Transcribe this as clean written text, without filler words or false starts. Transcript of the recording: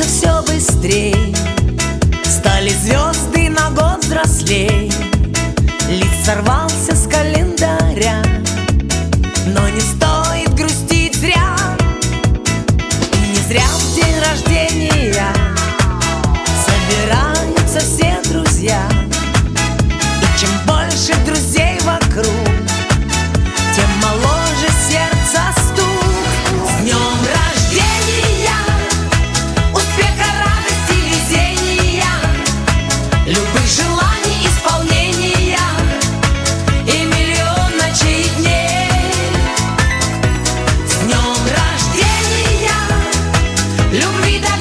меняются все быстрей, стали звезды на год взрослей. Лист сорвался с календаря, но не стоит грустить зря. И не зря в день рождения собираются все друзья. И чем больше друзей вокруг, тем моложе сердце стук. С днем рождения, успеха, радости, везения, любых желаний исполнения и миллион ночей и дней. С днем рождения, любви до